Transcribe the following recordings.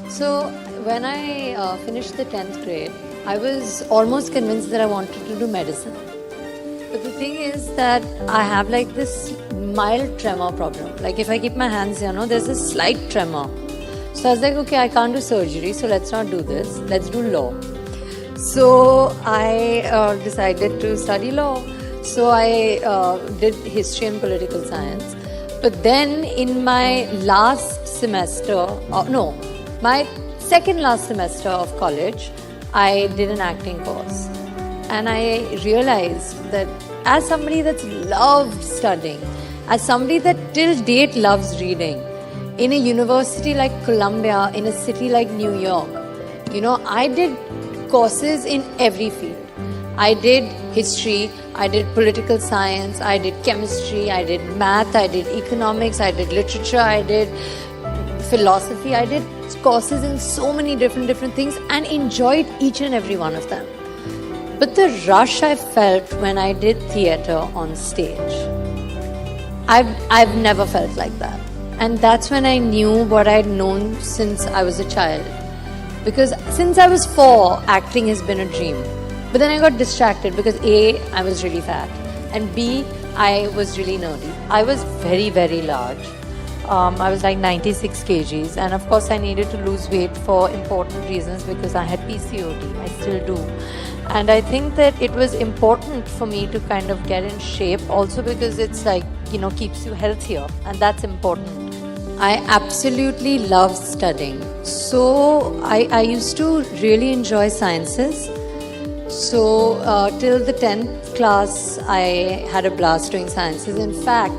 So when I finished the 10th grade, I was almost convinced that I wanted to do medicine. But the thing is that I have like this mild tremor problem. Like if I keep my hands here, there's a slight tremor. So I was like, okay, I can't do surgery, so let's not do this. Let's do law. So I decided to study law. So I did history and political science. But then in my last semester, my second last semester of college, I did an acting course. And I realized that as somebody that's loved studying, as somebody that till date loves reading, in a university like Columbia, in a city like New York, I did courses in every field. I did history, I did political science, I did chemistry, I did math, I did economics, I did literature, I did philosophy. I did courses in so many different things and enjoyed each and every one of them. But the rush I felt when I did theatre on stage, I've never felt like that. And that's when I knew what I'd known since I was a child. Because since I was 4, acting has been a dream. But then I got distracted because A, I was really fat, and B, I was really nerdy. I was very, very large. I was like 96 kgs, and of course I needed to lose weight for important reasons because I had PCOD. I still do. And I think that it was important for me to kind of get in shape also because it's like, keeps you healthier, and that's important. I absolutely love studying. So I used to really enjoy sciences. So till the 10th class, I had a blast doing sciences. In fact,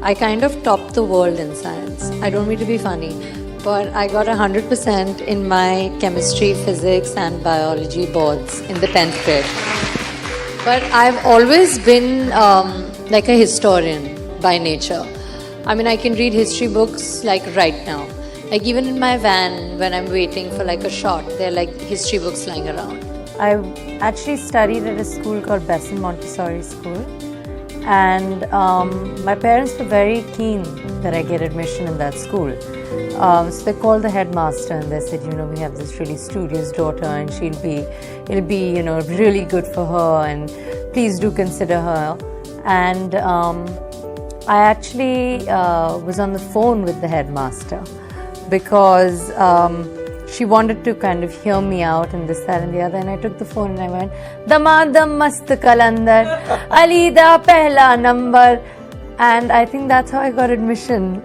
I kind of topped the world in science. I don't mean to be funny, but I got 100% in my chemistry, physics and biology boards in the 10th grade. But I've always been like a historian by nature. I mean, I can read history books like right now. Like even in my van when I'm waiting for like a shot, there are like history books lying around. I actually studied at a school called Besson Montessori School. And my parents were very keen that I get admission in that school. So they called the headmaster and they said, we have this really studious daughter and it'll be, really good for her and please do consider her. And I actually was on the phone with the headmaster because she wanted to kind of hear me out and this, that and the other, and I took the phone and I went, Damadam mast kalandar, Ali da pehla number. And I think that's how I got admission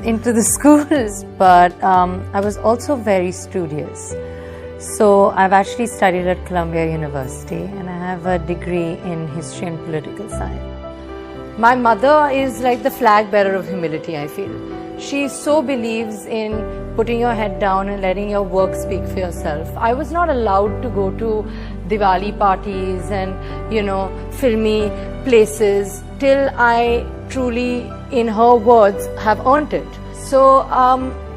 into the schools. But I was also very studious. So I've actually studied at Columbia University and I have a degree in history and political science. My mother is like the flag bearer of humility, I feel. She so believes in putting your head down and letting your work speak for yourself. I was not allowed to go to Diwali parties and, filmy places till I truly, in her words, have earned it. So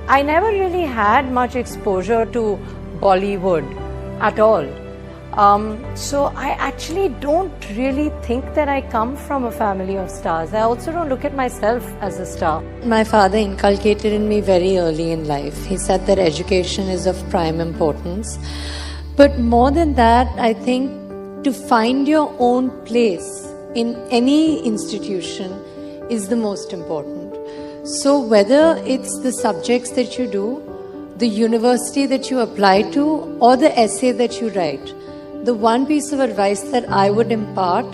I never really had much exposure to Bollywood at all. So I actually don't really think that I come from a family of stars. I also don't look at myself as a star. My father inculcated in me very early in life. He said that education is of prime importance. But more than that, I think to find your own place in any institution is the most important. So whether it's the subjects that you do, the university that you apply to, or the essay that you write, the one piece of advice that I would impart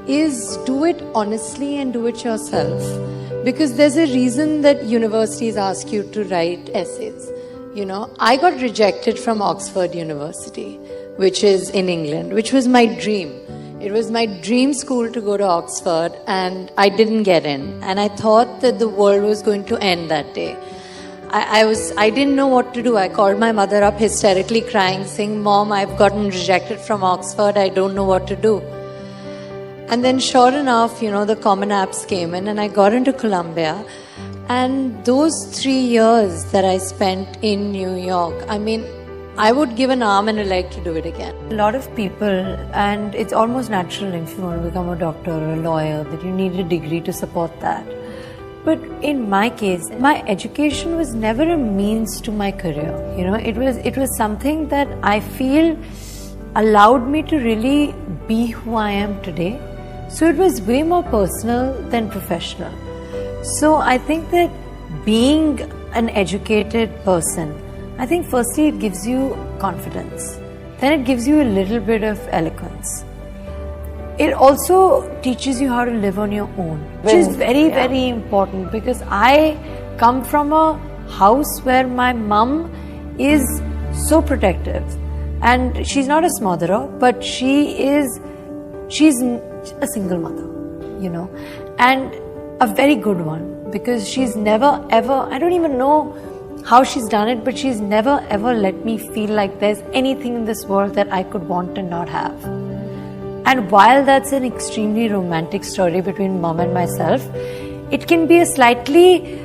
is do it honestly and do it yourself. Because there's a reason that universities ask you to write essays. I got rejected from Oxford University, which is in England, which was my dream. It was my dream school to go to Oxford and I didn't get in. And I thought that the world was going to end that day. I didn't know what to do. I called my mother up hysterically crying, saying, Mom, I've gotten rejected from Oxford. I don't know what to do. And then sure enough, the Common Apps came in and I got into Columbia. And those 3 years that I spent in New York, I would give an arm and a leg to do it again. A lot of people, and it's almost natural if you want to become a doctor or a lawyer, that you need a degree to support that. But in my case, my education was never a means to my career. You know, it was something that I feel allowed me to really be who I am today. So it was way more personal than professional. So I think that being an educated person, I think firstly it gives you confidence. Then it gives you a little bit of eloquence. It also teaches you how to live on your own, which is very, very important, because I come from a house where my mum is so protective, and she's not a smotherer, but she's a single mother, you know, and a very good one, because she's never ever, I don't even know how she's done it, but she's never ever let me feel like there's anything in this world that I could want and not have. And while that's an extremely romantic story between mom and myself, it can be a slightly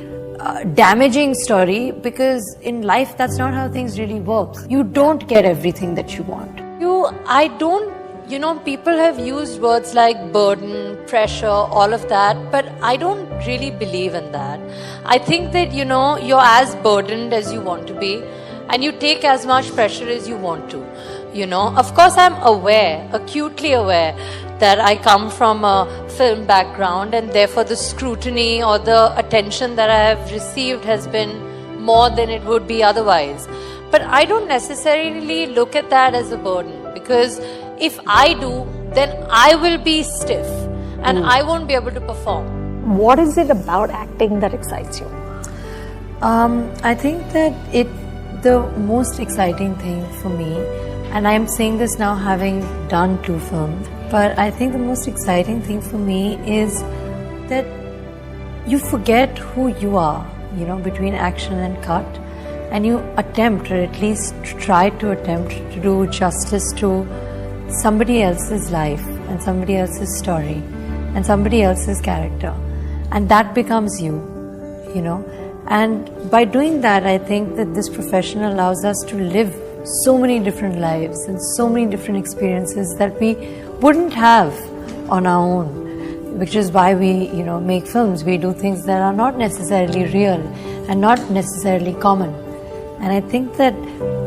damaging story, because in life that's not how things really work. You don't get everything that you want. You know, people have used words like burden, pressure, all of that, but I don't really believe in that. I think that, you know, you're as burdened as you want to be, and you take as much pressure as you want to. You know, of course, I'm aware, acutely aware, that I come from a film background, and therefore the scrutiny or the attention that I have received has been more than it would be otherwise. But I don't necessarily look at that as a burden, because if I do, then I will be stiff and I won't be able to perform. What is it about acting that excites you? I think that the most exciting thing for me, and I'm saying this now having done 2 films, but I think the most exciting thing for me is that you forget who you are, you know, between action and cut, and you attempt, or at least try to attempt, to do justice to somebody else's life and somebody else's story and somebody else's character, and that becomes you, you know. And by doing that, I think that this profession allows us to live so many different lives and so many different experiences that we wouldn't have on our own, which is why we, you know, make films. We do things that are not necessarily real and not necessarily common. And I think that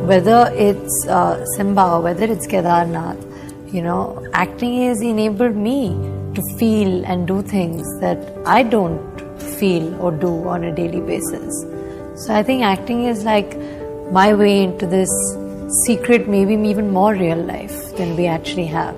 whether it's Simba or whether it's Kedarnath, you know, acting has enabled me to feel and do things that I don't feel or do on a daily basis. So I think acting is like my way into this secret, maybe even more real life than we actually have.